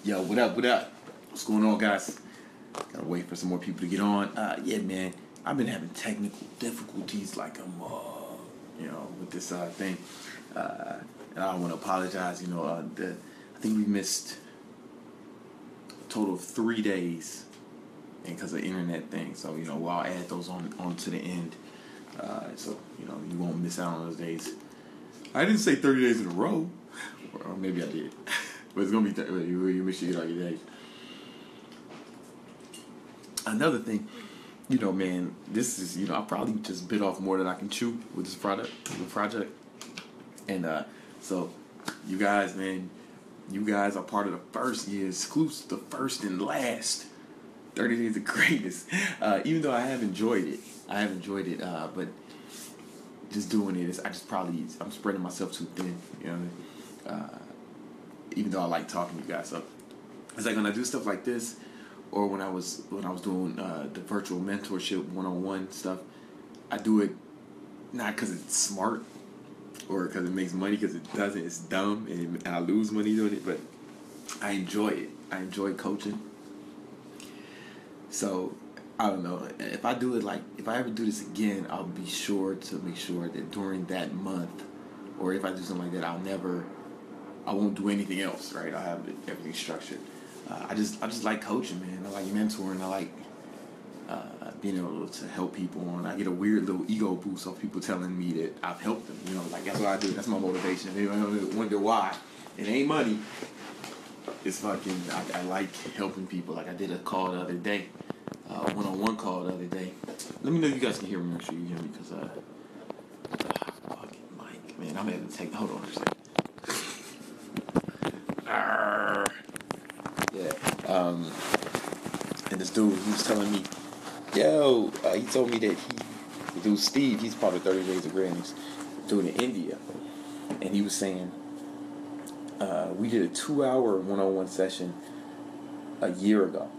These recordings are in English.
Yo, what up, what up? What's going on, guys? Gotta wait for some more people to get on. Yeah, man, I've been having technical difficulties like with this thing. And I don't want to apologize, I think we missed a total of 3 days and because of the internet thing. So, I'll add those on to the end. So, you won't miss out on those days. I didn't say 30 days in a row. Or maybe I did. But it's going to be, you make sure you get all your days. Another thing, man, this is, I probably just bit off more than I can chew with this project. And so, you guys, man, are part of the first year exclusive, the first and last 30 Days of Greatness. Even though I have enjoyed it, but just doing it, I'm spreading myself too thin, even though I like talking to you guys. So it's like when I do stuff like this, or when I was doing the virtual mentorship one-on-one stuff, I do it not because it's smart or because it makes money, because it doesn't. It's dumb and I lose money doing it, but I enjoy it. I enjoy coaching. So I don't know, if I ever do this again, I'll be sure to make sure that during that month, or if I do something like that, I won't do anything else, right? I'll have everything structured. I just like coaching, man. I like mentoring. I like being able to help people, and I get a weird little ego boost off people telling me that I've helped them. That's what I do. That's my motivation. They wonder why. It ain't money. It's fucking. I like helping people. Like I did a call the other day. One-on-one call the other day. Let me know if you guys can hear me. Make sure you hear me, because fucking mic, man. I'm having to take. Hold on a second. Yeah. And this dude, he was telling me, he told me that the dude Steve, he's part of 30 Days of Greatness, doing in India, and he was saying, we did a 2-hour one-on-one session a year ago.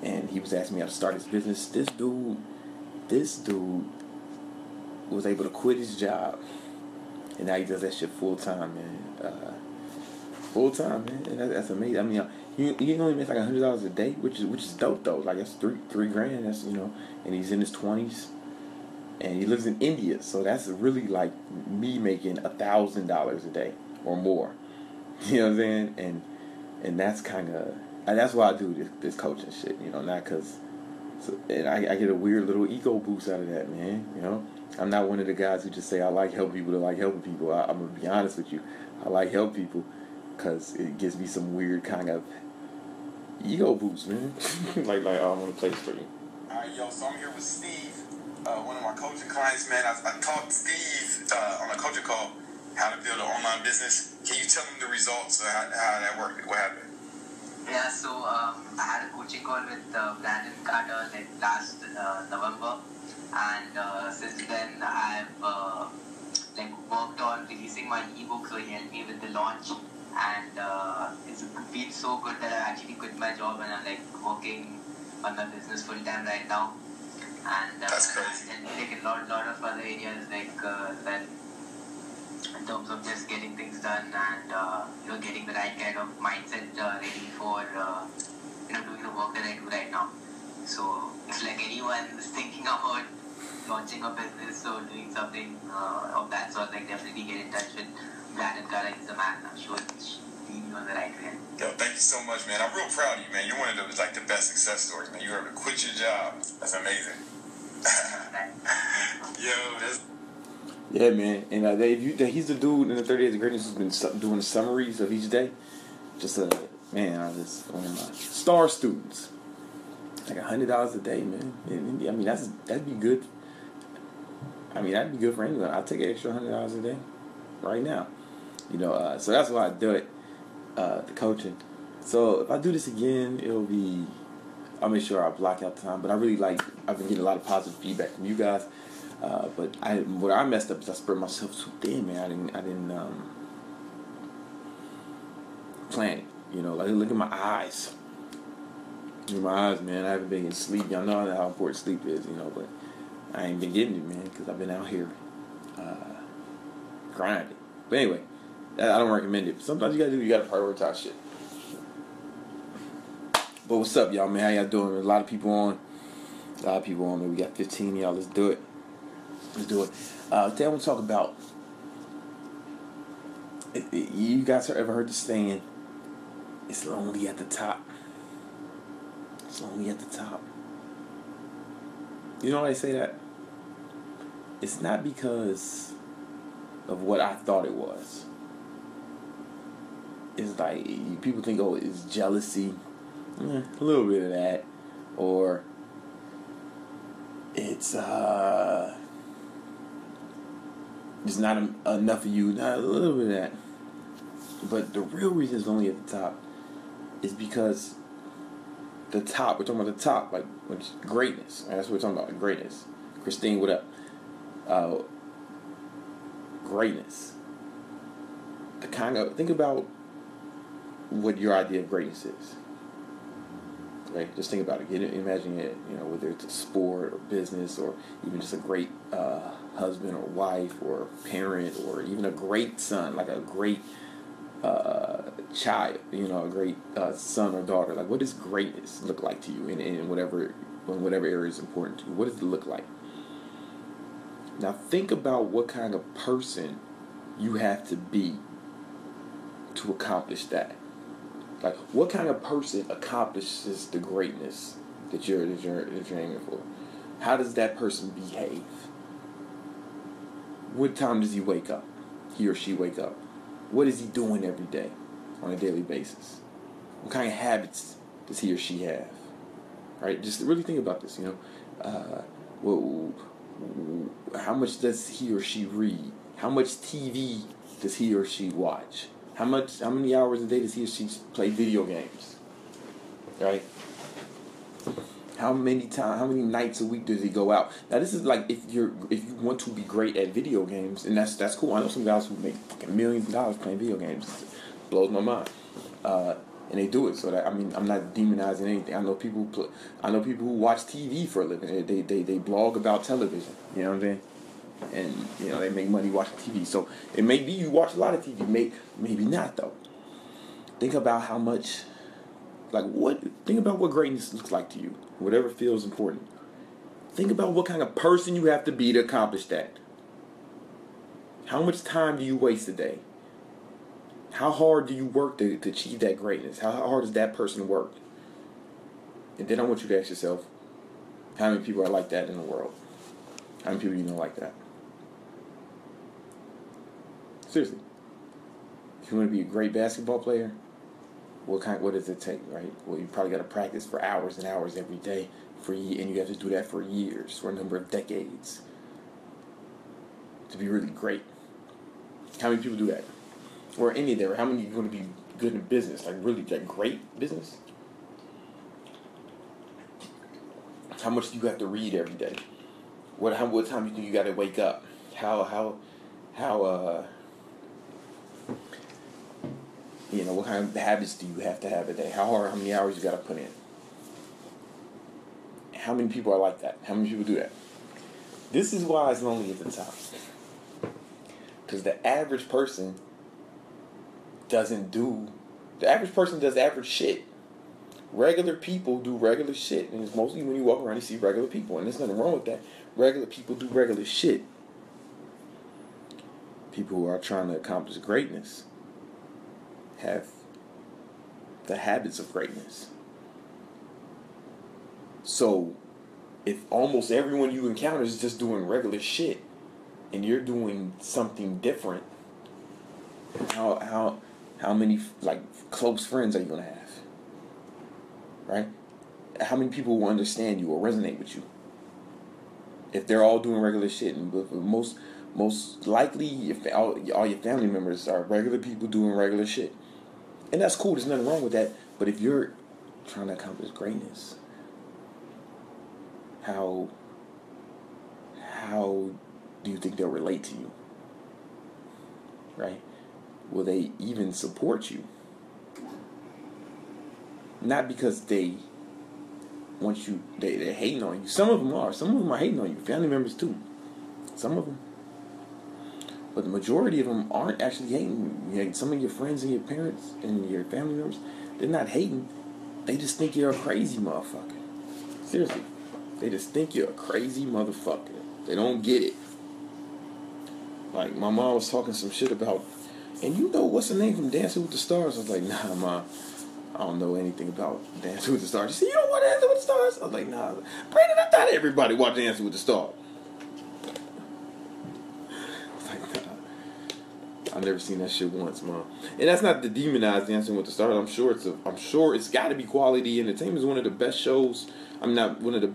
And he was asking me how to start his business. This dude was able to quit his job, and now he does that shit full time, man. Full time, man. And that's amazing. I mean, he only makes like $100 a day, which is dope though. Like that's three grand. That's and he's in his 20s, and he lives in India, so that's really like me making $1,000 a day or more. You know what I'm saying? And that's kind of. And that's why I do this coaching shit, not because... and I get a weird little ego boost out of that, man, I'm not one of the guys who just say I like helping people to like helping people. I'm going to be honest with you. I like helping people because it gives me some weird kind of ego boost, man. like I want to play this for you. Alright, so I'm here with Steve, one of my coaching clients, man. I taught Steve on a coaching call how to build an online business. Can you tell him the results of how that worked? What happened? Yeah, so I had a coaching call with Brandon Carter last November, and since then I've worked on releasing my ebook, so he helped me with the launch, and it's been so good that I actually quit my job and I'm working on my business full time right now, and that's crazy. And a lot of other areas that. In terms of just getting things done and getting the right kind of mindset ready for doing the work that I do right now. So if anyone is thinking about launching a business or doing something of that sort, definitely get in touch with Brandon Carter. He's the man. I'm sure he's leading on the right way. Yo, thank you so much, man. I'm real proud of you, man. You're one of the best success stories, man. You were able to quit your job. That's amazing. Yo, that's. Yeah, man, and he's the dude in the 30 Days of Greatness who's been doing summaries of each day. Just one of my star students. Like $100 a day, man. I mean, that'd be good. I mean, that'd be good for anyone. I'll take an extra $100 a day right now. So that's why I do it, the coaching. So if I do this again, I'll make sure I block out the time. But I've been getting a lot of positive feedback from you guys. But what I messed up is I spread myself too thin, man. I didn't plan it. Look at my eyes. Look at my eyes, man. I haven't been getting sleep. Y'all know how important sleep is, but I ain't been getting it, man, because I've been out here grinding. But anyway, I don't recommend it. Sometimes you gotta prioritize shit. But what's up, y'all, man? How y'all doing? There's a lot of people on. Man. We got 15 of y'all. Let's do it. Today I want to talk about. You guys ever heard the saying? It's lonely at the top. It's lonely at the top. You know why I say that? It's not because of what I thought it was. It's like people think, oh, it's jealousy. A little bit of that. Or it's not enough of you. Not a little bit of that. But the real reason it's only at the top is because the top, we're talking about the top, like which greatness. Right? That's what we're talking about, greatness. Christine, what up? Greatness. Think about what your idea of greatness is. Right? Just think about it. Imagine it, whether it's a sport or business or even just a great husband or wife or parent or even a great son, like a great child, a great son or daughter. Like, what does greatness look like to you in whatever area is important to you? What does it look like? Now think about what kind of person you have to be to accomplish that. Like, what kind of person accomplishes the greatness that you're aiming for? How does that person behave? What time does he wake up? He or she wake up? What is he doing every day on a daily basis? What kind of habits does he or she have? Right? Just really think about this, how much does he or she read? How much TV does he or she watch? How many hours a day does he or she play video games? Right? How many nights a week does he go out? Now this is like if you want to be great at video games, and that's cool. I know some guys who make fucking millions of dollars playing video games. It blows my mind. And they do it. So that, I'm not demonizing anything. I know people who watch TV for a living. They blog about television. You know what I'm saying? And they make money watching TV. So it may be you watch a lot of TV. Maybe not though. Think about how much. Think about what greatness looks like to you. Whatever feels important. Think about what kind of person you have to be to accomplish that. How much time do you waste a day? How hard do you work to achieve that greatness? How hard does that person work? And then I want you to ask yourself, how many people are like that in the world? How many people you know like that? Seriously. If you want to be a great basketball player, what does it take, right? Well, you probably got to practice for hours and hours every day, and you have to do that for years, for a number of decades, to be really great. How many people do that? Or any of that? How many are going to be good in business, like really like great business? How much do you have to read every day? What time do you think you got to wake up? What kind of habits do you have to have a day? How many hours you got to put in? How many people are like that? How many people do that? This is why it's lonely at the top. Because the average person does average shit. Regular people do regular shit. And it's mostly when you walk around, you see regular people. And there's nothing wrong with that. Regular people do regular shit. People who are trying to accomplish greatness have the habits of greatness. So, if almost everyone you encounter is just doing regular shit, and you're doing something different, how many close friends are you gonna have? Right? How many people will understand you or resonate with you? If they're all doing regular shit, and most likely, if all your family members are regular people doing regular shit, and that's cool. There's nothing wrong with that. But if you're trying to accomplish greatness, how do you think they'll relate to you? Right? Will they even support you? Not because they want you, they're hating on you. Some of them are. Some of them are hating on you. Family members too. Some of them. But the majority of them aren't actually hating. Some of your friends and your parents and your family members, they're not hating. they just think you're a crazy motherfucker. Seriously. They just think you're a crazy motherfucker. They don't get it. Like, my mom was talking some shit about, and you know what's the name from Dancing with the Stars? I was like, nah, Mom, I don't know anything about Dancing with the Stars. She said, you don't want Dancing with the Stars? I was like, nah. Brandon, I thought everybody watched Dancing with the Stars. I was like, nah. I've never seen that shit once, Mom. And that's not to demonize Dancing with the Stars. I'm sure it's got to be quality entertainment. It's one of the best shows. I'm not one of the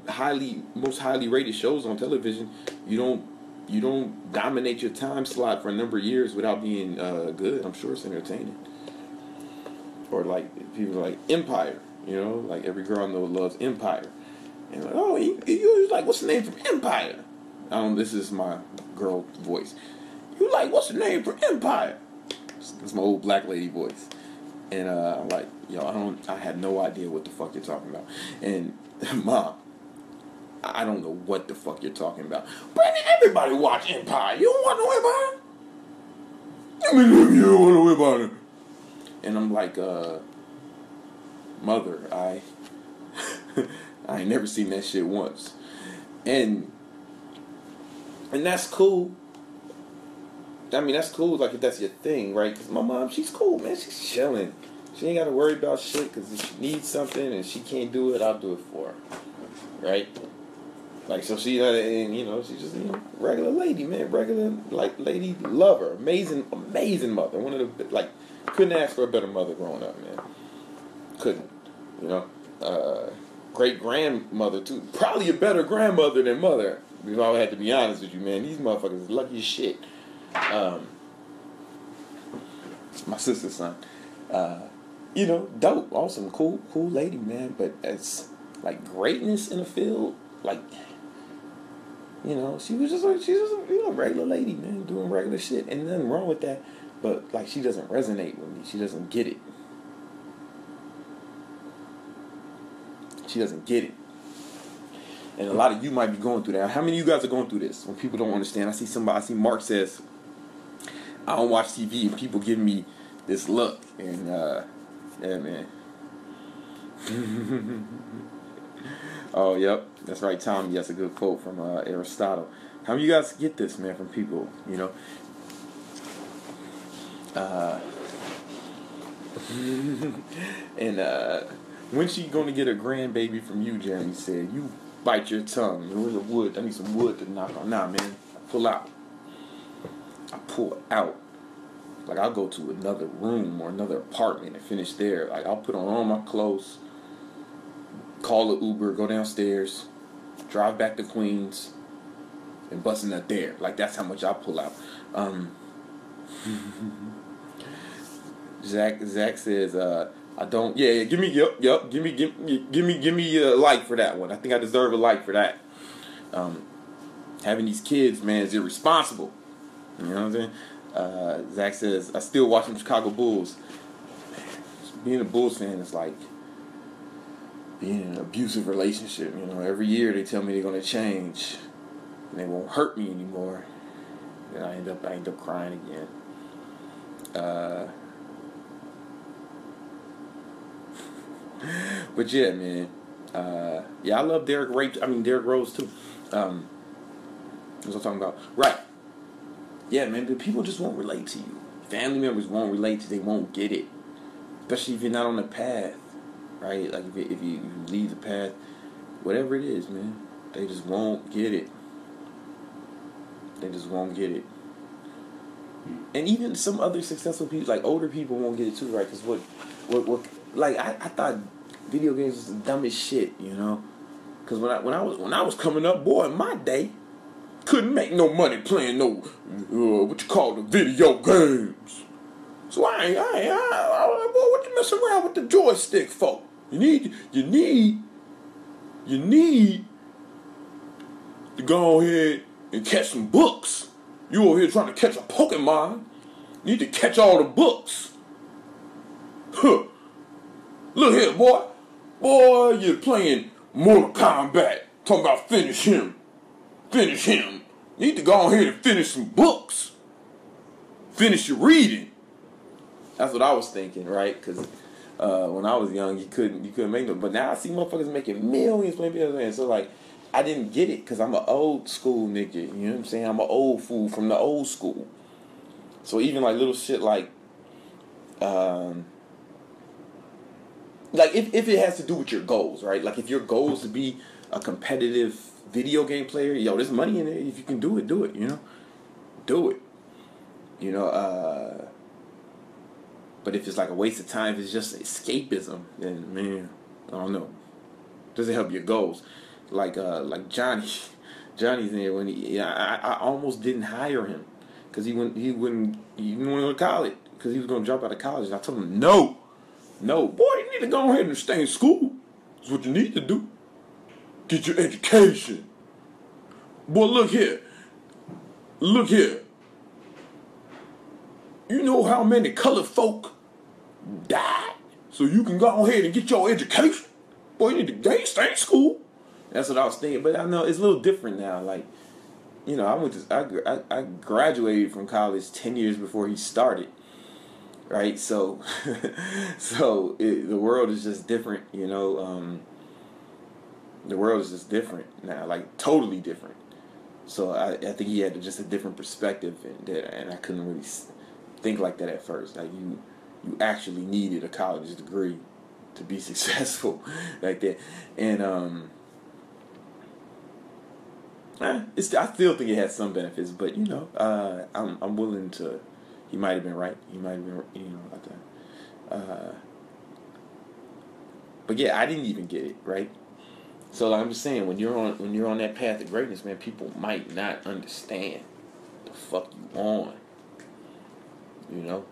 most highly rated shows on television. You don't dominate your time slot for a number of years without being good. I'm sure it's entertaining. Or like people like Empire, you know, like every girl I know loves Empire. And like, oh, you like, what's the name from Empire? This is my girl voice. You like, what's the name for Empire? It's my old black lady voice. And I'm like, yo, I had no idea what the fuck you're talking about. And Mom, I don't know what the fuck you're talking about. Brandon, everybody watch Empire. You don't want no Empire? I mean, you don't want no Empire. And I'm like, Mother, I ain't never seen that shit once. And that's cool. I mean, that's cool, like, if that's your thing, right? Because my mom, she's cool, man. She's chilling. She ain't got to worry about shit, because if she needs something and she can't do it, I'll do it for her. Right? Like, so she, and, you know, she's just, you know, regular lady, man. Regular, like, lady lover. Amazing mother. One of the, like, couldn't ask for a better mother growing up, man. Couldn't. You know? Great grandmother, too. Probably a better grandmother than mother. If I had to be honest with you, man. These motherfuckers are lucky as shit. My sister's son. You know, dope, awesome, cool lady, man. But it's like greatness in the field, like, you know, she's just you know, regular lady, man, doing regular shit, and nothing wrong with that. But like, she doesn't resonate with me. She doesn't get it. She doesn't get it. And a lot of you might be going through that. How many of you guys are going through this? When people don't understand, I see Mark says, I don't watch TV, and people give me this look, and yeah, man. Oh, yep, that's right, Tommy. That's a good quote from Aristotle. How many of you guys get this, man, from people? You know, and when she gonna get a grandbaby from you? Jeremy said, you bite your tongue. Where's the wood? I need some wood to knock on. Nah, man, I pull out. Like, I'll go to another room or another apartment and finish there. Like, I'll put on all my clothes, call an Uber, go downstairs, drive back to Queens, and bust in there. Like, that's how much I pull out. Zach says, I don't. Yeah. Give me a like for that one. I think I deserve a like for that. Having these kids, man, is irresponsible. You know what I'm saying? Zach says, I still watch them Chicago Bulls. Being a Bulls fan is like being in an abusive relationship. You know, every year they tell me they're gonna change and they won't hurt me anymore. Then I end up crying again. But yeah, man. Yeah, I love Derrick Rose too. What was I talking about? Right. Yeah, man, but people just won't relate to you. Family members won't relate to you. They won't get it. Especially if you're not on the path, right? Like, if you leave the path, whatever it is, man, they just won't get it. They just won't get it. And even some other successful people, like older people, won't get it too, right? Because what like, I thought video games was the dumbest shit, you know? Because when I was coming up, boy, in my day, couldn't make no money playing no, what you call the video games. So I boy, what you messing around with the joystick for? You need to go ahead and catch some books. You over here trying to catch a Pokemon. You need to catch all the books. Huh. Look here, boy. Boy, you're playing Mortal Kombat. Talking about finish him. Finish him. You need to go on here and finish some books. Finish your reading. That's what I was thinking, right? Because When I was young, you couldn't make them. But now I see motherfuckers making millions playing video games. So like, I didn't get it because I'm an old school nigga. You know what I'm saying? I'm an old fool from the old school. So even like little shit like if it has to do with your goals, right? Like if your goal is to be a competitive video game player, yo, there's money in it. If you can do it, do it. You know, do it. You know, but if it's like a waste of time, if it's just escapism, then man, I don't know. Doesn't help your goals. Like Johnny's in there when I almost didn't hire him because he wouldn't go to college because he was going to drop out of college. And I told him no, boy, you need to go ahead and stay in school. That's what you need to do. Get your education. Boy, look here. You know how many colored folk died so you can go ahead and get your education? Boy, you need to stay in school. That's what I was thinking. But I know it's a little different now. Like, you know, I graduated from college 10 years before he started. Right? So, the world is just different, you know. The world is just different now, like totally different. So I think he had just a different perspective, and I couldn't really think like that at first. Like you actually needed a college degree to be successful like that, and I still think it has some benefits, but you know, I'm willing to. He might have been right. He might have been, you know, like that. But yeah, I didn't even get it right. So like I'm just saying, when you're on that path of greatness, man, people might not understand the fuck you on. You know,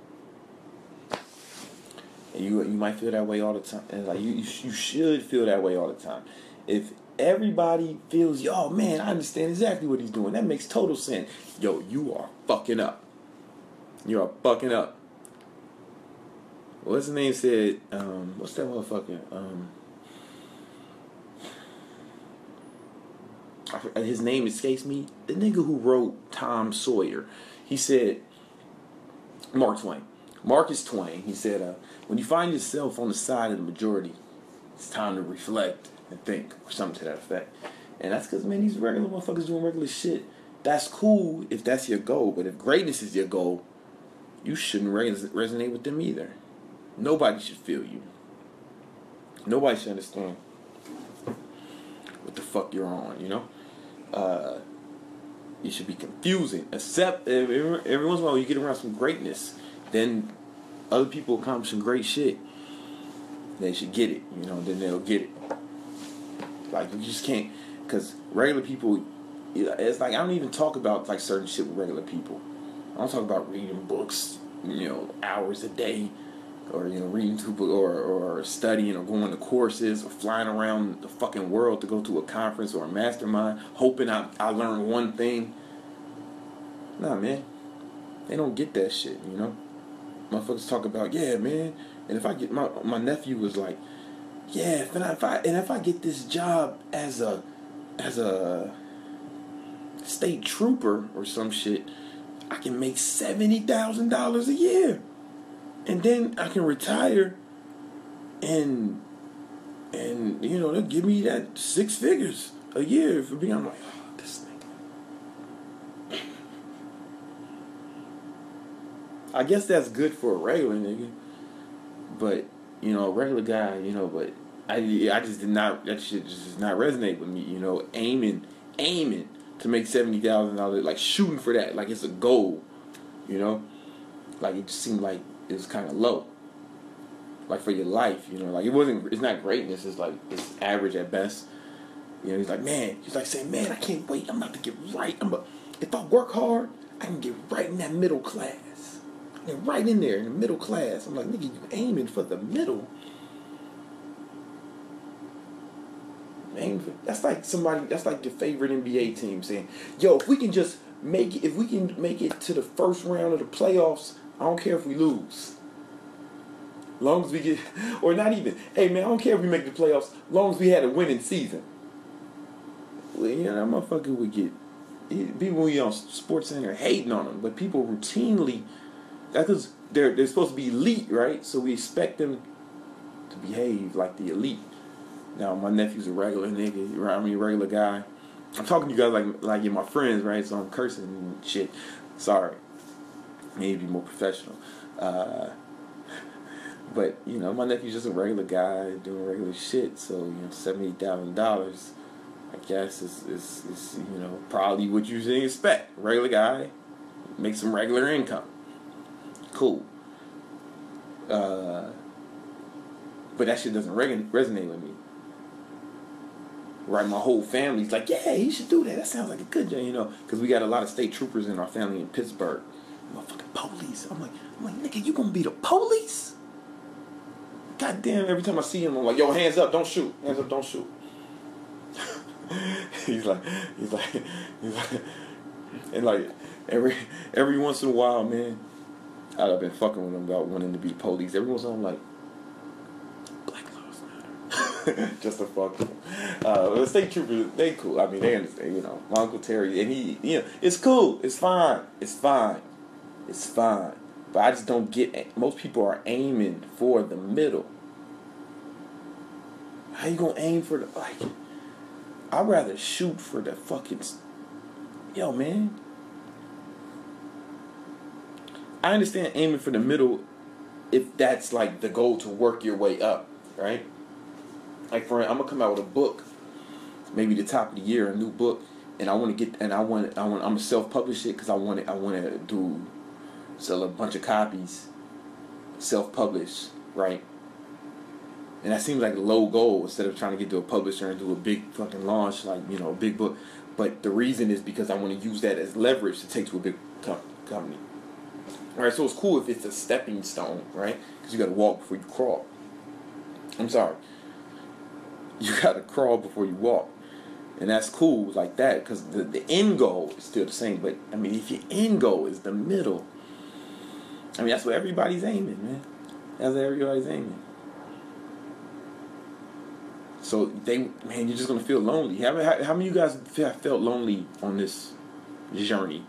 and you might feel that way all the time, and like you should feel that way all the time. If everybody feels, yo, man, I understand exactly what he's doing. That makes total sense. Yo, you are fucking up. You are fucking up. What's his name said? What's that motherfucker? His name escapes me. The nigga who wrote Tom Sawyer. He said, Mark Twain. Marcus Twain. He said, when you find yourself on the side of the majority, it's time to reflect and think, or something to that effect. And that's because, man, these regular motherfuckers doing regular shit. That's cool if that's your goal. But if greatness is your goal, you shouldn't resonate with them either. Nobody should feel you. Nobody should understand what the fuck you're on, you know? You should be confusing. Except every once in a while you get around some greatness, then other people accomplish some great shit. They should get it, you know, then they'll get it. Like, you just can't, because regular people, it's like, I don't even talk about, like, certain shit with regular people. I don't talk about reading books, you know, hours a day, or, you know, reading two books, or studying, or going to courses, or flying around the fucking world to go to a conference or a mastermind, hoping I learn one thing. Nah, man. They don't get that shit, you know? Motherfuckers talk about, yeah, man, and if I get, my nephew was like, yeah, if I get this job as a state trooper or some shit, I can make $70,000 a year, and then I can retire, and you know they'll give me that 6 figures a year for being. I'm like, oh, this thing. I guess that's good for a regular nigga, but you know, a regular guy, you know, but I just did not, that shit just does not resonate with me, you know, aiming to make $70,000, like shooting for that, like it's a goal, you know, like it just seemed like it was kind of low, like for your life, you know, like it's not greatness, it's like, it's average at best, you know, he's like saying, man, I can't wait, I'm about to get right, if I work hard, I can get right in that middle class. And right in there in the middle class. I'm like, nigga, you aiming for the middle. That's like your favorite NBA team saying, yo, if we can make it to the first round of the playoffs, I don't care if we lose. Long as we get, or not even, hey man, I don't care if we make the playoffs, long as we had a winning season. Well, you know, that motherfucker would get, people on SportsCenter hating on them, but people routinely, that's because they're supposed to be elite, right? So we expect them behave like the elite. Now, my nephew's a regular nigga. I mean, regular guy. I'm talking to you guys like you're my friends, right? So I'm cursing and shit. Sorry. Maybe be more professional. But, you know, my nephew's just a regular guy doing regular shit. So, you know, $70,000, I guess, is you know, probably what you should expect. Regular guy, make some regular income. Cool. But that shit doesn't resonate with me. Right, my whole family's like, yeah, he should do that. That sounds like a good job, you know, because we got a lot of state troopers in our family in Pittsburgh. Motherfucking police. I'm like, nigga, you gonna be the police? Goddamn! Every time I see him, I'm like, yo, hands up, don't shoot. Hands up, don't shoot. he's like, and like every once in a while, man, I've been fucking with him about wanting to be the police. Every once in a while, I'm like, Black Lives Matter. Just to fuck with them. The state troopers, they cool. I mean, they understand, you know. My Uncle Terry, and he, you know, it's cool. It's fine. It's fine. It's fine. But I just don't get, most people are aiming for the middle. How you gonna aim for the, like, I'd rather shoot for the fucking, yo, man. I understand aiming for the middle if that's like the goal to work your way up, right? Like, for I'm gonna come out with a book, maybe the top of the year, a new book, and I want to get, and I'm gonna self-publish it because I want to sell a bunch of copies, self-publish, right? And that seems like a low goal instead of trying to get to a publisher and do a big fucking launch, like, you know, a big book. But the reason is because I want to use that as leverage to take to a big company. All right, so it's cool if it's a stepping stone, right? Because you got to walk before you crawl. I'm sorry. You got to crawl before you walk. And that's cool like that because the end goal is still the same. But, I mean, if your end goal is the middle, I mean, that's what everybody's aiming, man. That's what everybody's aiming. So, man, you're just going to feel lonely. How many of you guys have felt lonely on this journey?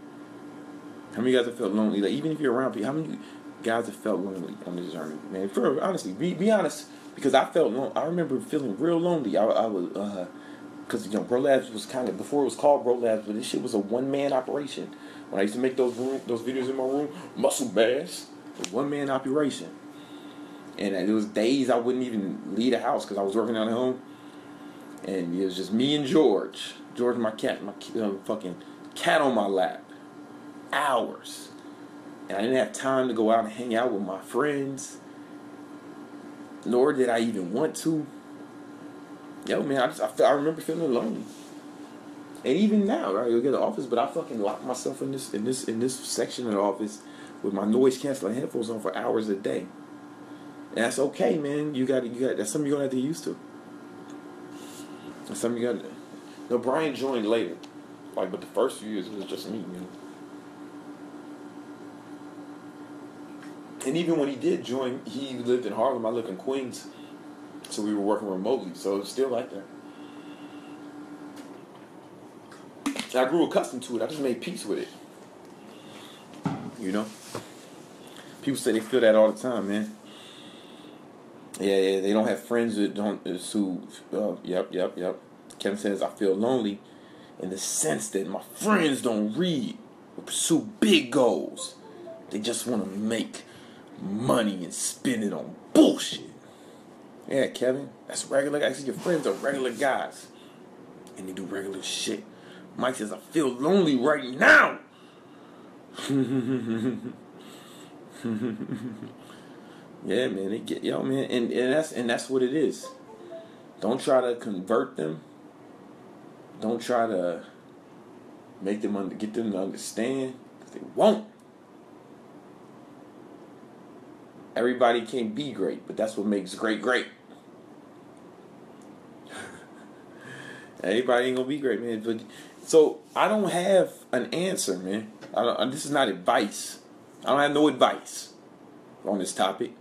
How many of you guys have felt lonely? Like, even if you're around people, how many guys have felt lonely on this journey? Man, honestly, be honest. Because I felt lonely. I remember feeling real lonely. I was, because, you know, Bro Labs was kind of, before it was called Bro Labs, but this shit was a one-man operation. When I used to make those videos in my room, muscle bass, a one-man operation. And there was days I wouldn't even leave the house because I was working out at home. And it was just me and George. George, my cat, fucking cat on my lap. Hours. And I didn't have time to go out and hang out with my friends. Nor did I even want to. Yo, man, I remember feeling lonely. And even now, right, you'll get to the office, but I fucking lock myself in this section of the office with my noise canceling headphones on for hours a day. And that's okay, man. You got that's something you're gonna have to get used to. That's something you got. No, Brian joined later, like, but the first few years it was just me, you know. And even when he did join, he lived in Harlem. I lived in Queens, so we were working remotely. So it was still like that. I grew accustomed to it. I just made peace with it. You know? People say they feel that all the time, man. Yeah, they don't have friends that don't who. Yep. Kevin says, I feel lonely in the sense that my friends don't read or pursue big goals. They just want to make money and spend it on bullshit. Yeah, Kevin, that's regular. Actually, your friends are regular guys, and they do regular shit. Mike says, I feel lonely right now. Yeah, man, they get man, and that's what it is. Don't try to convert them. Don't try to make them get them to understand, because they won't. Everybody can't be great, but that's what makes great. Everybody ain't gonna be great, man. But so I don't have an answer, man. This is not advice. I don't have no advice on this topic.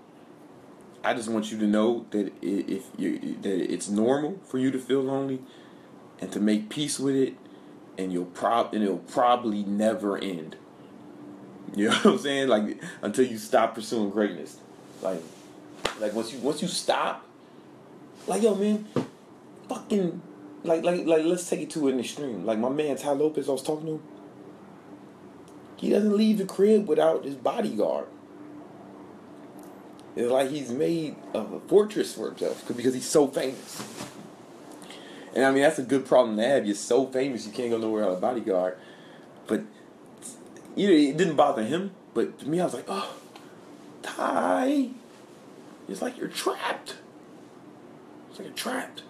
I just want you to know that that it's normal for you to feel lonely, and to make peace with it, and it'll probably never end. You know what I'm saying? Like, until you stop pursuing greatness. Like once you stop, Like, yo, man, fucking, like, let's take it to an extreme. Like, my man, Ty Lopez, I was talking to him. He doesn't leave the crib without his bodyguard. It's like he's made a fortress for himself because he's so famous. And I mean, that's a good problem to have. You're so famous, you can't go nowhere without a bodyguard. But, you know, it didn't bother him. But to me, I was like, oh, Ty, it's like you're trapped. It's like you're trapped.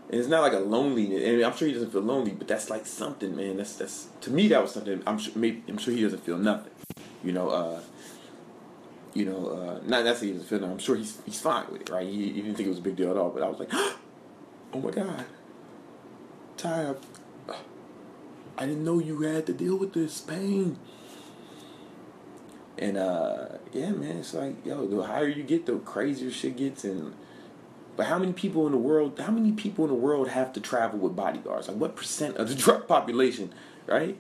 And it's not like a loneliness. And I'm sure he doesn't feel lonely, but that's like something, man. That's to me, that was something. I'm sure he doesn't feel nothing. You know, not necessarily he doesn't feel nothing. I'm sure he's fine with it, right? He didn't think it was a big deal at all. But I was like, oh my God, Ty, I didn't know you had to deal with this pain. And yeah, man, it's like, yo, the higher you get, the crazier shit gets. And but how many people in the world have to travel with bodyguards? Like, what percent of the drug population, right?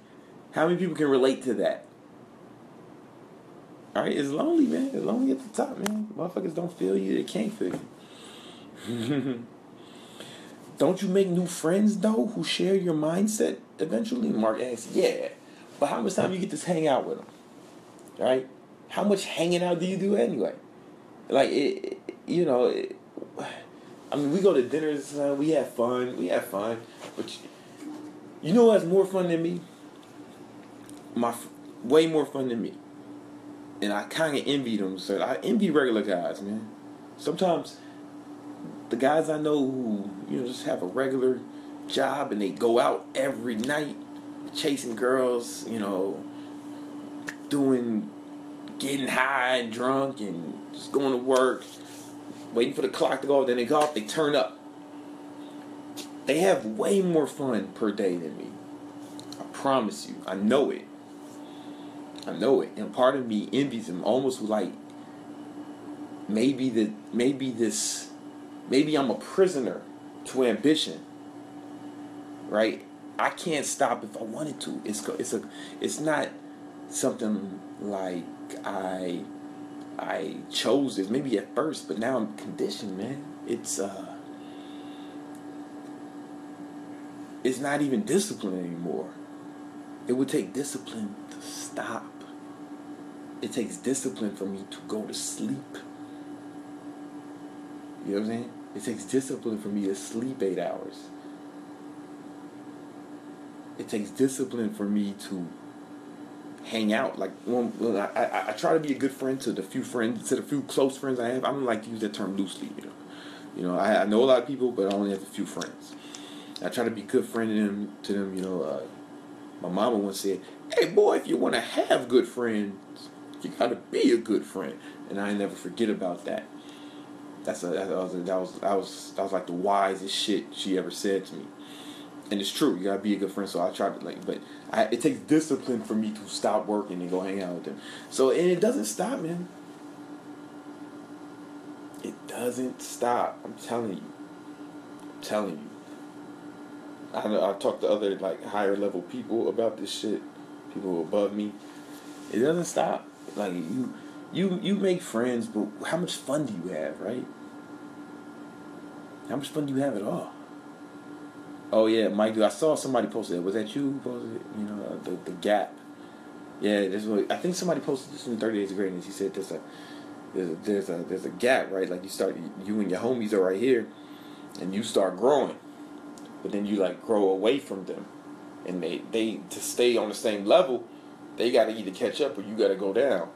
How many people can relate to that? All right, it's lonely, man. It's lonely at the top, man. Motherfuckers don't feel you; they can't feel you. Don't you make new friends though who share your mindset eventually? Mark asks, yeah, but how much time you get to hang out with them? Right? How much hanging out do you do anyway? Like, I mean, we go to dinners, we have fun, but you know what's more fun than me? Way more fun than me. And I kind of envy them, so I envy regular guys, man. Sometimes the guys I know who, just have a regular job and they go out every night chasing girls, getting high and drunk and just going to work, waiting for the clock to go off, then they go off, they turn up. They have way more fun per day than me. I promise you. I know it. And part of me envies them, almost like maybe I'm a prisoner to ambition. Right? I can't stop if I wanted to. It's not something like I chose this maybe at first, but now I'm conditioned, man. It's not even discipline anymore. It would take discipline to stop. It takes discipline for me to go to sleep. You know what I'm saying? It takes discipline for me to sleep 8 hours. It takes discipline for me to hang out. Like, I try to be a good friend to the few close friends I have. I don't like to use that term loosely, I know a lot of people, but I only have a few friends. I try to be a good friend to them. My mama once said, "Hey boy, if you want to have good friends, you gotta be a good friend." And I never forget about that. That was like the wisest shit she ever said to me. And it's true, you gotta be a good friend. So I try to it takes discipline for me to stop working and go hang out with them. So, and it doesn't stop, man. It doesn't stop. I'm telling you. I talked to other higher level people about this shit. People above me. It doesn't stop. Like, you make friends, but how much fun do you have, right? How much fun do you have at all? Oh yeah, Mike. I saw somebody posted it. Was that you who posted it? The gap. Yeah, I think somebody posted this in 30 Days of Greatness. He said there's a gap, right? Like you and your homies are right here, and you start growing, but then you grow away from them, and they to stay on the same level, they got to either catch up or you got to go down.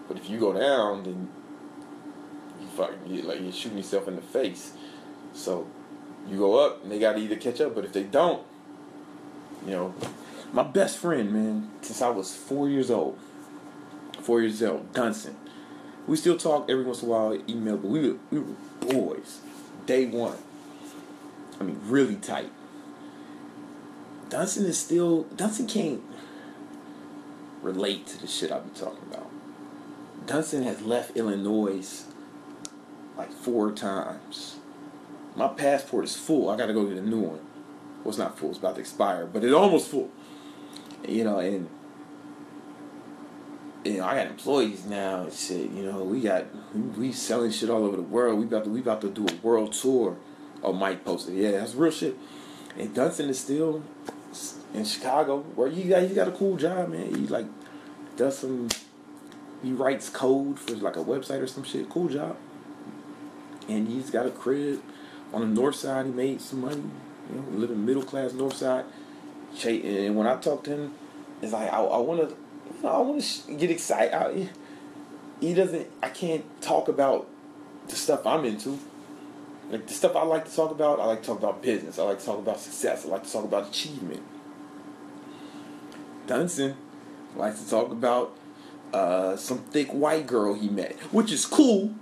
But if you go down, then you're shooting yourself in the face. So you go up, and they got to either catch up. But if they don't, my best friend, man, since I was 4 years old, Dunson. We still talk every once in a while, email, but we were boys, day one. I mean, really tight. Dunson can't relate to the shit I be talking about. Dunson has left Illinois 4 times. My passport is full. I gotta go get a new one. Well, it's not full. It's about to expire, but it's almost full. And I got employees now and shit. We selling shit all over the world. We about to do a world tour Oh, Mike posted. Yeah, that's real shit. And Dunston is still in Chicago, where he got a cool job, man. He like does some. He writes code for like a website or some shit. Cool job. And he's got a crib on the north side. He made some money. You know, living middle class north side. And when I talk to him, it's like I want to get excited. He doesn't. I can't talk about the stuff I'm into. Like the stuff I like to talk about. I like to talk about business. I like to talk about success. I like to talk about achievement. Dunston likes to talk about some thick white girl he met, which is cool.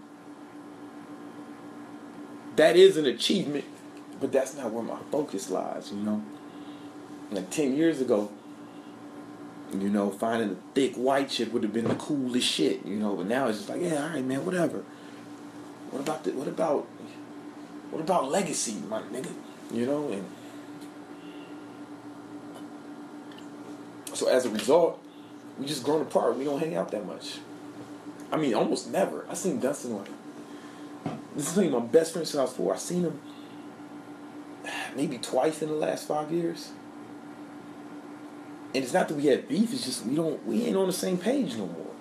That is an achievement, but that's not where my focus lies, you know. Like 10 years ago, you know, finding a thick white chick would have been the coolest shit, you know. But now it's just like, yeah, all right, man, whatever. What about legacy, my nigga? You know, and so as a result, we just grown apart. We don't hang out that much. I mean, almost never. I seen Dunston like, this is like my best friend since I was 4. I seen him maybe twice in the last 5 years. And it's not that we had beef, it's just we ain't on the same page no more.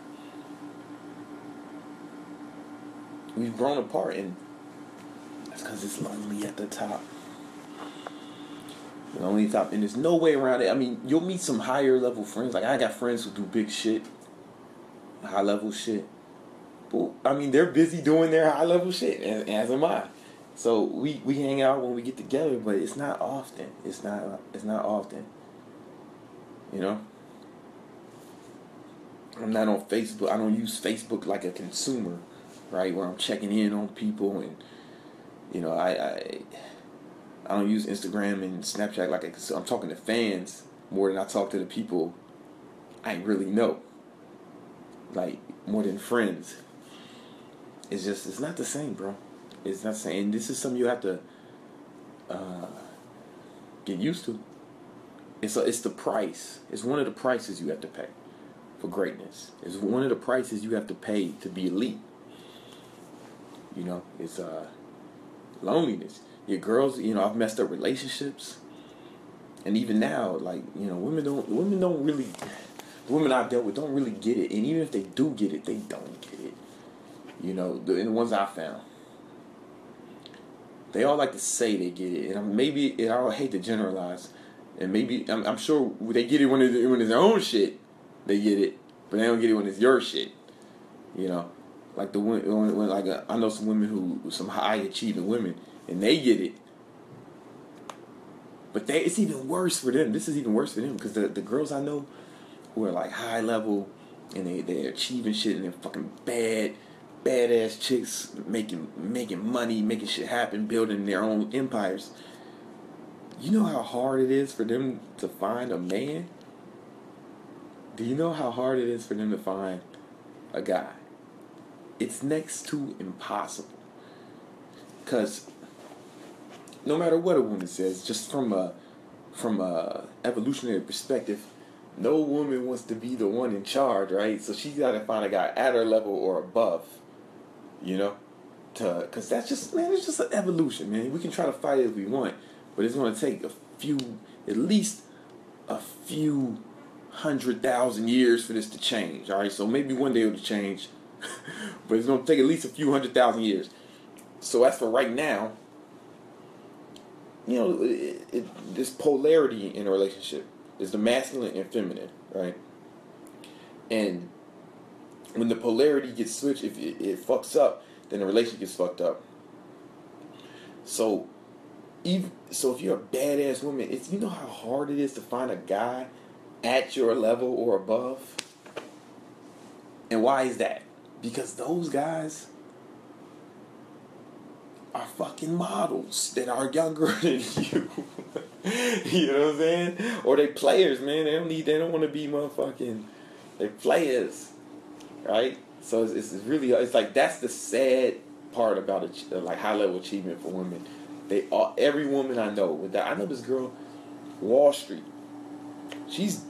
We've grown apart, and that's because it's lonely at the top. Lonely at the top, and there's no way around it. I mean, you'll meet some higher level friends. Like, I got friends who do big shit, high level shit. But, I mean, they're busy doing their high level shit, and as am I. So we hang out when we get together, but it's not often. It's not often. You know? I'm not on Facebook. I don't use Facebook like a consumer, right? Where I'm checking in on people, and you know, I don't use Instagram and Snapchat like I'm talking to fans more than I talk to the people I really know. Like, more than friends. It's not the same, bro. It's not the same. And this is something you have to get used to. It's the price. It's one of the prices you have to pay for greatness. It's one of the prices you have to pay to be elite. You know, it's loneliness. Your girls, you know, I've messed up relationships, and even now, like, you know, women don't really. The women I've dealt with don't really get it, and even if they do get it, they don't get it. You know, the ones I found, they all like to say they get it, and I hate to generalize. And maybe I'm sure they get it when it's their own shit. They get it, but they don't get it when it's your shit. You know, like I know some women some high achieving women, and they get it. But it's even worse for them. This is even worse for them because the girls I know who are like high level and they're achieving shit and they're fucking badass chicks making money, making shit happen, building their own empires. You know how hard it is for them to find a man? Do you know how hard it is for them to find a guy? It's next to impossible. Because no matter what a woman says, just from a evolutionary perspective, no woman wants to be the one in charge, right? So she's got to find a guy at her level or above, you know? Because that's just, man, it's just an evolution, man. We can try to fight it if we want. But it's going to take at least a few 100,000 years for this to change, all right? So maybe one day it'll change, but it's going to take at least a few 100,000 years. So as for right now, you know, this polarity in a relationship is the masculine and feminine, right? And when the polarity gets switched, if it fucks up, then the relationship gets fucked up. So if you're a badass woman, you know how hard it is to find a guy at your level or above? And why is that? Because those guys are fucking models that are younger than you. You know what I'm saying? Or they players, man. They don't want to be motherfucking, they players. Right? So it's really, it's like, that's the sad part about like high level achievement for women. Every woman I know, I know this girl, Wall Street. She's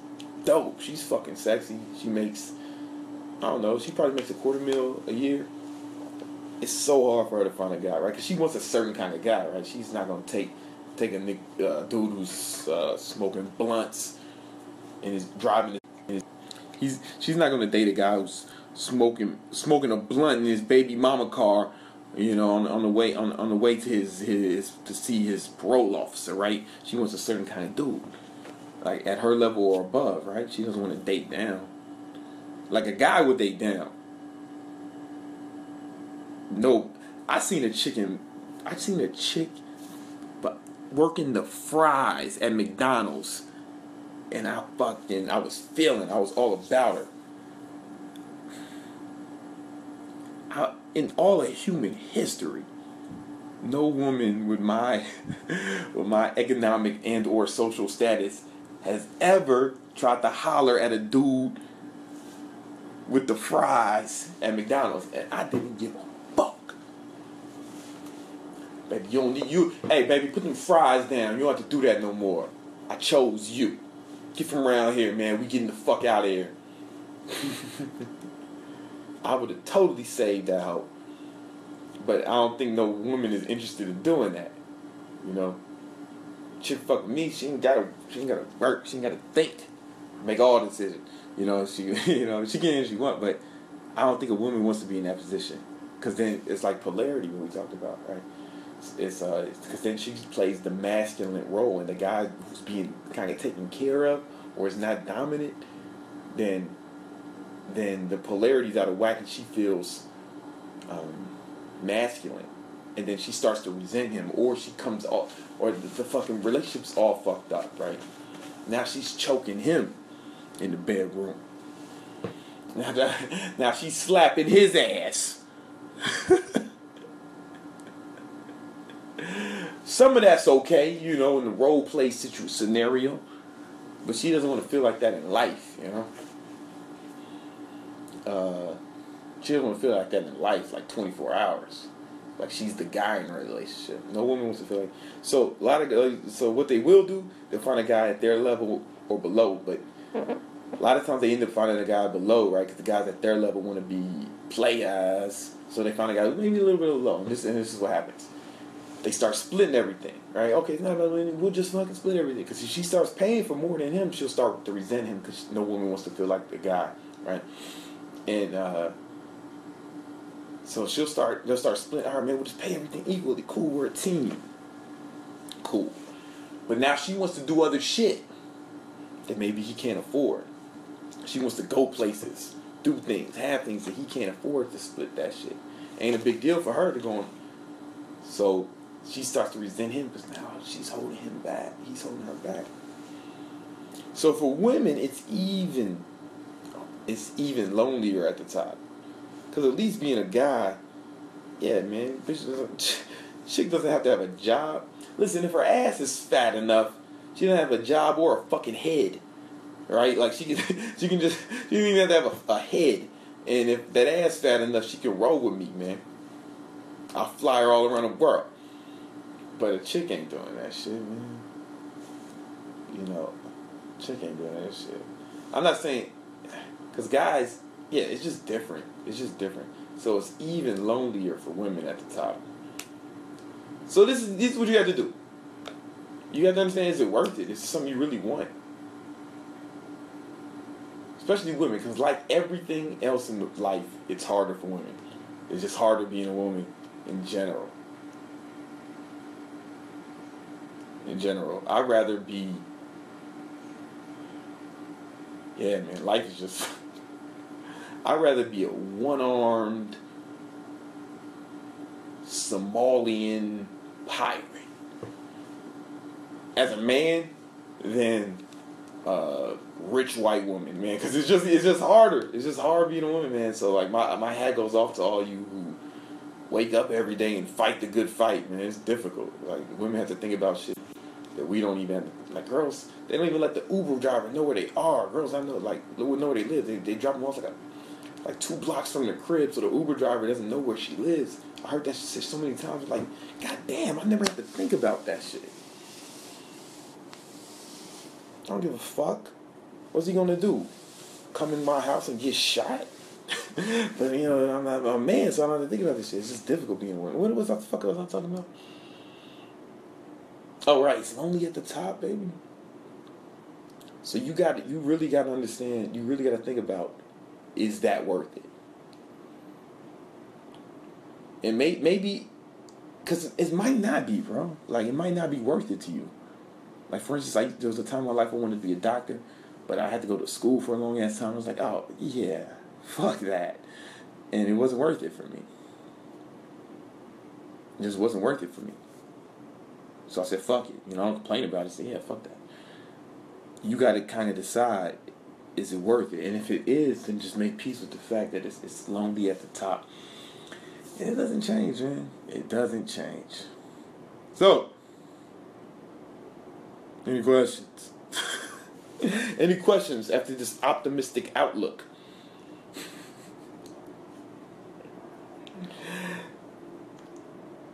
dope. She's fucking sexy. She makes, I don't know, she probably makes $250,000 a year. it's so hard for her to find a guy, right? Because she wants a certain kind of guy, right? She's not gonna take a dude who's smoking blunts and is driving. She's not gonna date a guy who's smoking a blunt in his baby mama car, you know, on the way to his to see his parole officer, right? She wants a certain kind of dude, like at her level or above, right? She doesn't want to date down, like a guy would date down. No, I seen a chick, but working the fries at McDonald's, and I was all about her. In all of human history, no woman with my economic and or social status has ever tried to holler at a dude with the fries at McDonald's, and I didn't give a fuck. Baby, you don't need you. Hey, baby, put them fries down. You don't have to do that no more. I chose you. Get from around here, man. We getting the fuck out of here. I would have totally saved that hoe. But I don't think no woman is interested in doing that. You know? Chick fuck with me, she ain't gotta work, she ain't gotta think. Make all decisions. You know, she she can if she want, but I don't think a woman wants to be in that position. Cause then it's like polarity when we talked about, right? It's because then she plays the masculine role, and the guy who's being kind of taken care of or is not dominant, then the polarity's out of whack, and she feels masculine, and then she starts to resent him, or she comes off, or the fucking relationship's all fucked up, right? Now she's choking him in the bedroom. Now she's slapping his ass. Some of that's okay, you know, in the role play scenario, but she doesn't want to feel like that in life, you know. She doesn't want to feel like that in life, like 24 hours. Like she's the guy in a relationship. No woman wants to feel like. So what they will do, they'll find a guy at their level or below. But a lot of times they end up finding a guy below, right? Because the guys at their level want to be players. So they find a guy maybe a little bit low. And this is what happens. They start splitting everything, right? Okay, it's not about anything. We'll just fucking split everything. Because if she starts paying for more than him, she'll start to resent him because no woman wants to feel like the guy, right? And so they'll start splitting. All right, man, we'll just pay everything equally. Cool, we're a team. Cool. But now she wants to do other shit that maybe he can't afford. She wants to go places, do things, have things that he can't afford to split that shit. Ain't a big deal for her to go on. So she starts to resent him because now she's holding him back. He's holding her back. So for women, it's even lonelier at the top. Because at least being a guy, yeah, man, chick doesn't have to have a job. Listen, if her ass is fat enough, she doesn't have a job or a fucking head, right? Like she don't even have to have a head. And if that ass fat enough, she can roll with me, man. I'll fly her all around the world. But a chick ain't doing that shit, man. You know, chick ain't doing that shit. I'm not saying, because guys, yeah, it's just different. It's just different. So it's even lonelier for women at the top. So this is what you have to do. You have to understand, is it worth it? Is it something you really want? Especially women, because like everything else in life, it's harder for women. It's just harder being a woman in general. In general. I'd rather be... Yeah, man, life is just... I'd rather be a one-armed Somalian pirate as a man than a rich white woman, man. Because it's just harder. It's just hard being a woman, man. So like my hat goes off to all you who wake up every day and fight the good fight, man. It's difficult. Like women have to think about shit that we don't even have to, like girls, they don't even let the Uber driver know where they are. Girls I know know where they live. They drop them off like 2 blocks from the crib, so the Uber driver doesn't know where she lives. I heard that shit so many times. Like, god damn, I never have to think about that shit. I don't give a fuck. What's he gonna do? Come in my house and get shot? But I'm not a man, so I don't have to think about this shit. It's just difficult being one. What was the fuck was I talking about? Oh right, it's lonely at the top, baby. So you really got to understand. You really got to think about, is that worth it? And maybe, because it might not be, bro. Like, it might not be worth it to you. Like, for instance, there was a time in my life I wanted to be a doctor, but I had to go to school for a long ass time. I was like, oh yeah, fuck that, and it wasn't worth it for me. It just wasn't worth it for me. So I said, fuck it. I don't complain about it. I said, yeah, fuck that. You got to kind of decide, is it worth it? And if it is, then just make peace with the fact that it's lonely at the top. And it doesn't change, man. It doesn't change. So, any questions? Any questions after this optimistic outlook?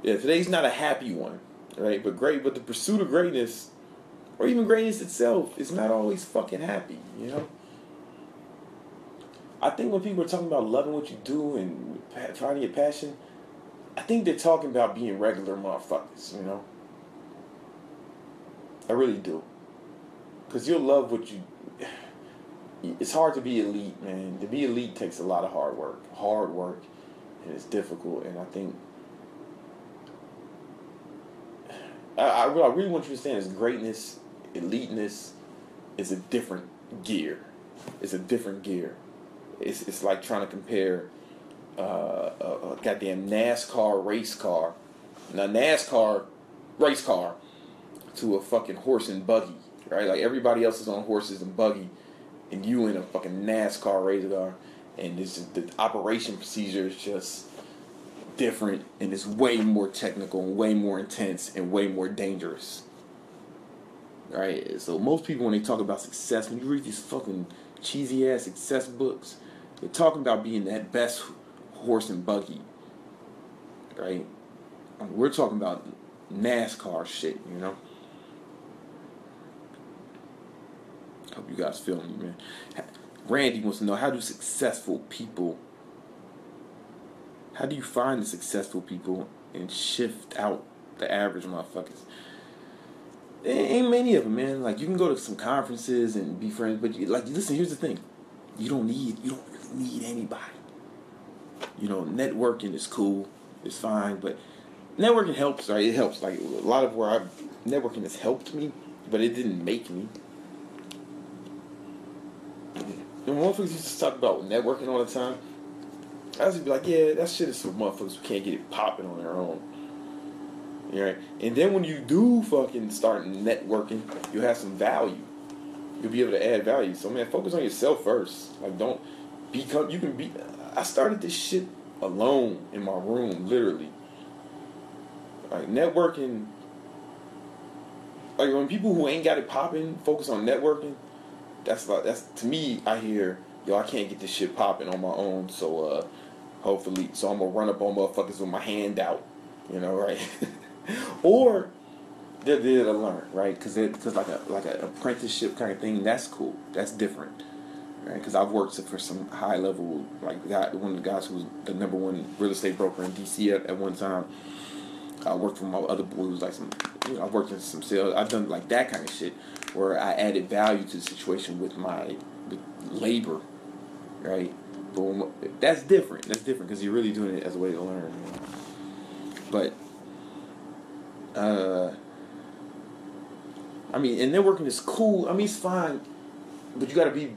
Yeah, today's not a happy one, right? But the pursuit of greatness, or even greatness itself, is not always fucking happy, I think when people are talking about loving what you do and finding your passion, I think they're talking about being regular motherfuckers, I really do. Because you'll love what you... It's hard to be elite, man. To be elite takes a lot of hard work, and it's difficult, and I think... what I really want you to understand is greatness, eliteness, is a different gear. It's a different gear. It's like trying to compare a goddamn NASCAR race car, race car, to a fucking horse and buggy, right? Like, everybody else is on horses and buggy, and you in a fucking NASCAR race car, and the operation procedure is just different, and it's way more technical and way more intense and way more dangerous. Right? So most people, when they talk about success, when you read these fucking cheesy ass success books, they're talking about being that best horse and buggy. Right? We're talking about NASCAR shit, Hope you guys feel me, man. Randy wants to know, how do you find the successful people and shift out the average motherfuckers? There ain't many of them, man. Like, you can go to some conferences and be friends, but listen, here's the thing. You don't really need anybody. Networking is cool, it's fine, but networking helps, right? It helps. Like, a lot of networking has helped me, but it didn't make me. And motherfuckers used to talk about networking all the time. I used to be like, yeah, that shit is for motherfuckers who can't get it popping on their own. Right? And then when you do fucking start networking, you'll have some value. You'll be able to add value. So, man, focus on yourself first. Like, don't become... I started this shit alone in my room, literally. Like, networking... Like, when people who ain't got it popping focus on networking, that's to me, I hear, yo, I can't get this shit popping on my own, so, hopefully, so I'm gonna run up on motherfuckers with my hand out, right? Or they're there to learn, right? Because like an apprenticeship kind of thing, that's cool. That's different, right? Because I've worked for some high level, like one of the guys who was the #1 real estate broker in DC at one time. I worked for my other boy who was like I worked in some sales. I've done like that kind of shit where I added value to the situation with labor, right? But that's different. That's different because you're really doing it as a way to learn. But I mean, and networking is cool. I mean, it's fine, but you got to be...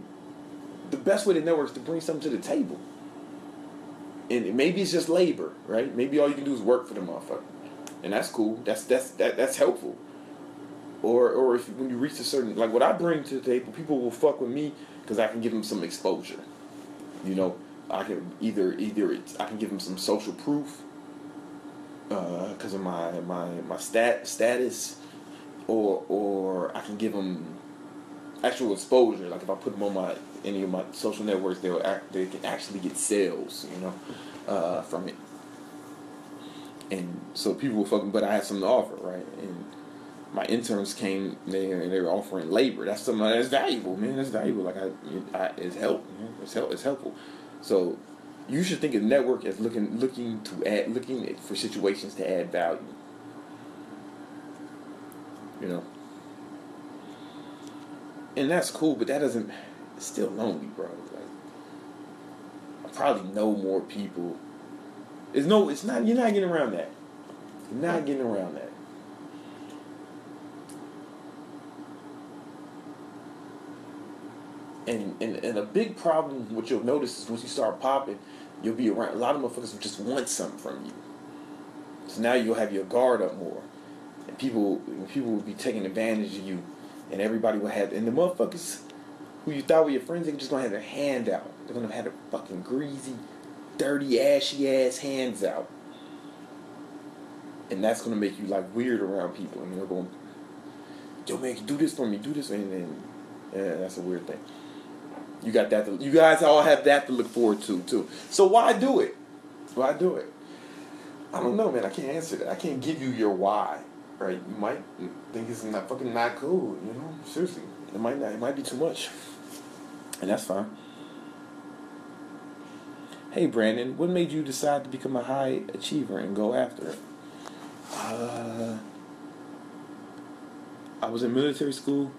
The best way to network is to bring something to the table. And maybe it's just labor, right? Maybe all you can do is work for the motherfucker, and that's cool. That's helpful. Or if when you reach a certain, like, what I bring to the table, people will fuck with me because I can give them some exposure. I can either I can give them some social proof because of my status, or I can give them actual exposure. Like, if I put them on any of my social networks, they can actually get sales, from it. And so people were fucking, but I had something to offer, right? And my interns came there and they were offering labor. That's something that's valuable, man. That's valuable. Like, it's help, man. It's helpful. So You should think of network as looking for situations to add value. You know, and that's cool, but that doesn't. It's still lonely, bro. Like, I probably know more people. It's not. You're not getting around that. You're not getting around that. And a big problem, what you'll notice is once you start popping, you'll be around. A lot of motherfuckers will just want something from you. So now you'll have your guard up more, and people will be taking advantage of you, and everybody will have. And the motherfuckers who you thought were your friends, they're just gonna have their hand out. They're gonna have their fucking greasy, dirty, ashy ass hands out, and that's gonna make you like weird around people. And you're going, yo man, do this for me, do this, and then yeah, that's a weird thing. You got that. You guys all have that to look forward to too. So why do it? Why do it? I don't know, man. I can't answer that. I can't give you your why. Right? You might think it's not cool. You know, seriously, it might not. It might be too much, and that's fine. Hey, Brandon, what made you decide to become a high achiever and go after it? I was in military school.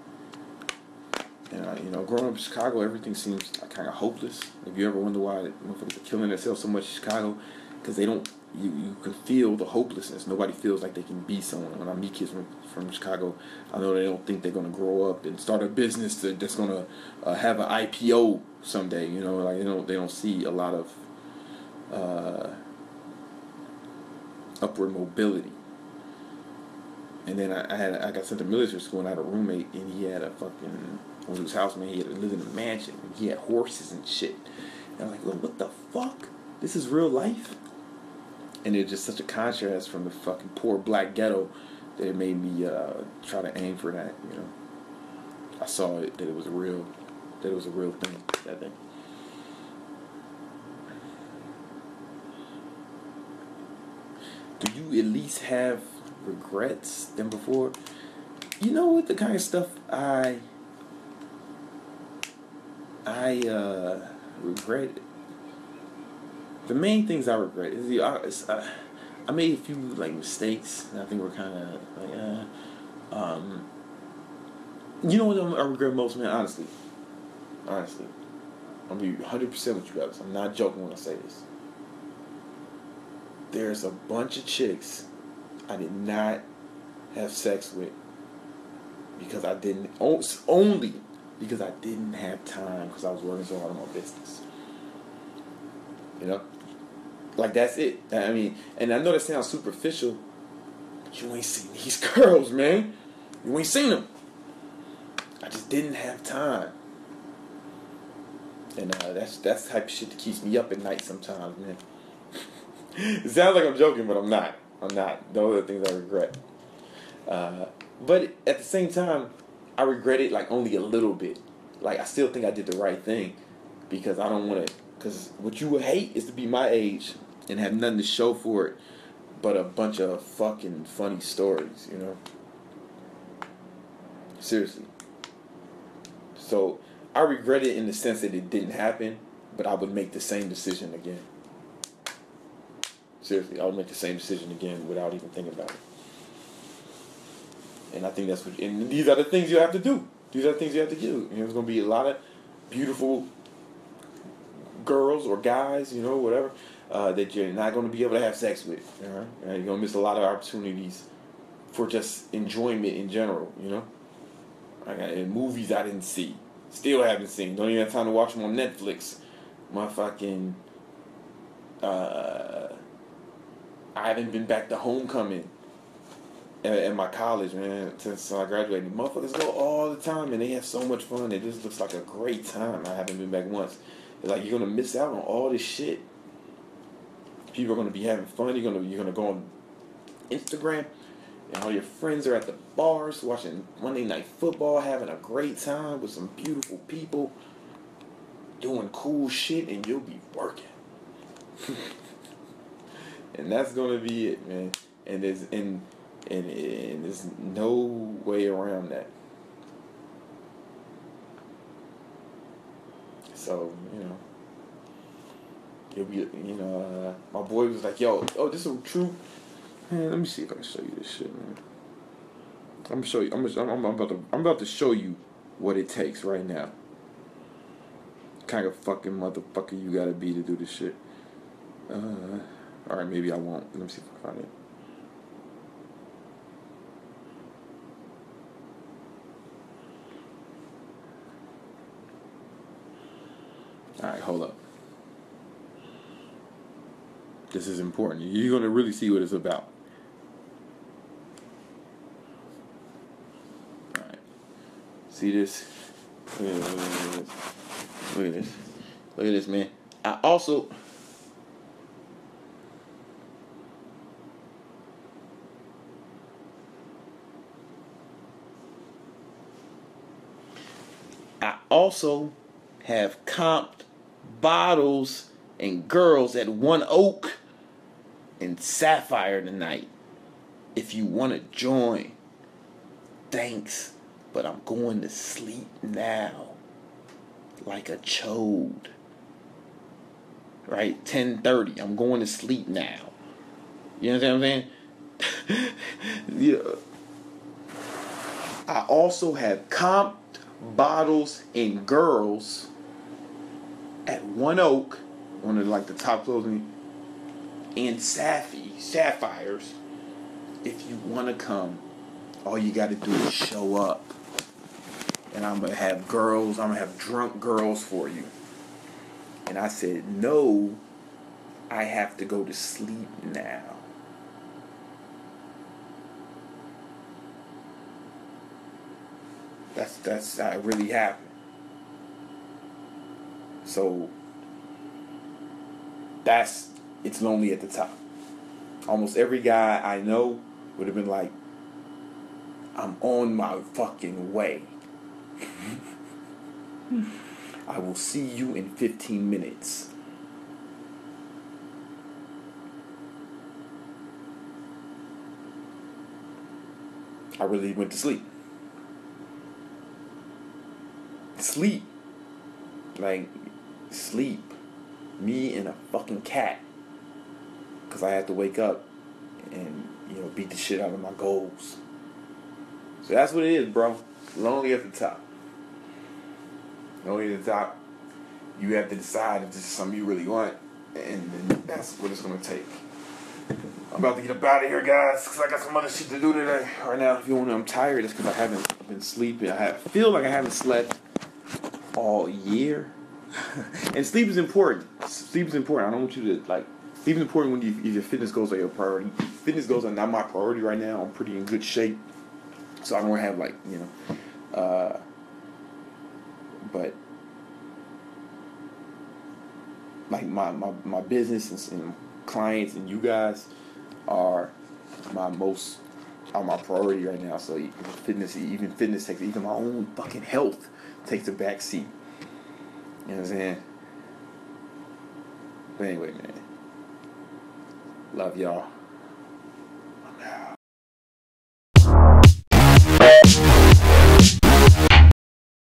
And, growing up in Chicago, everything seems kind of hopeless. If you ever wonder why motherfuckers are killing themselves so much in Chicago, because they don't, you can feel the hopelessness. Nobody feels like they can be someone. When I meet kids from Chicago, I know they don't think they're going to grow up and start a business that's going to have an IPO someday. Like they don't see a lot of upward mobility. And then I got sent to military school, and I had a roommate, and he had a fucking, when he was houseman, he lived in a mansion, and he had horses and shit. And I'm like, well, what the fuck? This is real life? And it's just such a contrast from the fucking poor black ghetto that it made me try to aim for that. I saw it, that it was a real thing, that thing. Do you at least have regrets than before? You know what? The kind of stuff I regret. The main things I regret is I made a few like mistakes, and I think we're kind of like you know what I regret most, man? Honestly, I'm gonna be 100% with you guys. I'm not joking when I say this. There's a bunch of chicks I did not have sex with because I didn't, only because I didn't have time because I was working so hard on my business. Like that's it. I mean, and I know that sounds superficial, but you ain't seen these girls, man. You ain't seen them. I just didn't have time. And that's the type of shit that keeps me up at night sometimes, man. It sounds like I'm joking, but I'm not. Those are the things I regret. But at the same time, I regret it like only a little bit. Like I still think I did the right thing because I don't want to. Because what you would hate is to be my age and have nothing to show for it but a bunch of fucking funny stories, Seriously. So I regret it in the sense that it didn't happen, but I would make the same decision again. Seriously, I would make the same decision again without even thinking about it. And I think that's what. And these are the things you have to do. These are the things you have to do. There's going to be a lot of beautiful girls or guys, whatever, that you're not going to be able to have sex with. You're going to miss a lot of opportunities for just enjoyment in general. And movies I didn't see, still haven't seen. Don't even have time to watch them on Netflix. My fucking. I haven't been back to homecoming at my college, man, since I graduated. Motherfuckers go all the time, and they have so much fun. It just looks like a great time. I haven't been back once. It's like you're gonna miss out on all this shit. People are gonna be having fun. You're gonna go on Instagram, and all your friends are at the bars watching Monday Night Football, having a great time with some beautiful people, doing cool shit, and you'll be working. And that's gonna be it, man. And there's no way around that. So it'll be, my boy was like, yo, oh, this is true. Man, let me see if I can show you this shit, man. I'm gonna show you. I'm about to show you what it takes right now. Kind of fucking motherfucker you gotta be to do this shit. All right, maybe I won't. Let me see if I can find it. All right, hold up. This is important. You're gonna really see what it's about. All right. See this? Look at this. Look at this. Look at this, man. I also have comped bottles and girls at One Oak and Sapphire tonight. If you want to join, thanks, but I'm going to sleep now. Like a chode. Right? 10:30. I'm going to sleep now. You understand what I'm saying? Yeah. I also have comped bottles and girls at One Oak, one of like the top clothing, and Sapphires. If you want to come, all you got to do is show up. And I'm going to have girls, I'm going to have drunk girls for you. And I said, no, I have to go to sleep now. That's how it really happened. So, it's lonely at the top. Almost every guy I know would have been like, I'm on my fucking way. I will see you in 15 minutes. I really went to sleep. Sleep. Like, sleep. Me and a fucking cat. Because I had to wake up and, beat the shit out of my goals. So that's what it is, bro. Lonely at the top. Lonely at the top. You have to decide if this is something you really want. And that's what it's going to take. I'm about to get up out of here, guys, because I got some other shit to do today. Right now, if you want to know, I'm tired. It's because I haven't been sleeping. I feel like I haven't slept all year. And sleep is important. Sleep is important. I don't want you to, sleep is important when your fitness goals are your priority. Fitness goals are not my priority right now. I'm pretty in good shape. So I don't have, but, my business and clients and you guys are my priority right now. So even fitness takes, even my own fucking health takes a back seat. You know what I'm saying? But anyway, man. Love y'all. I'm out.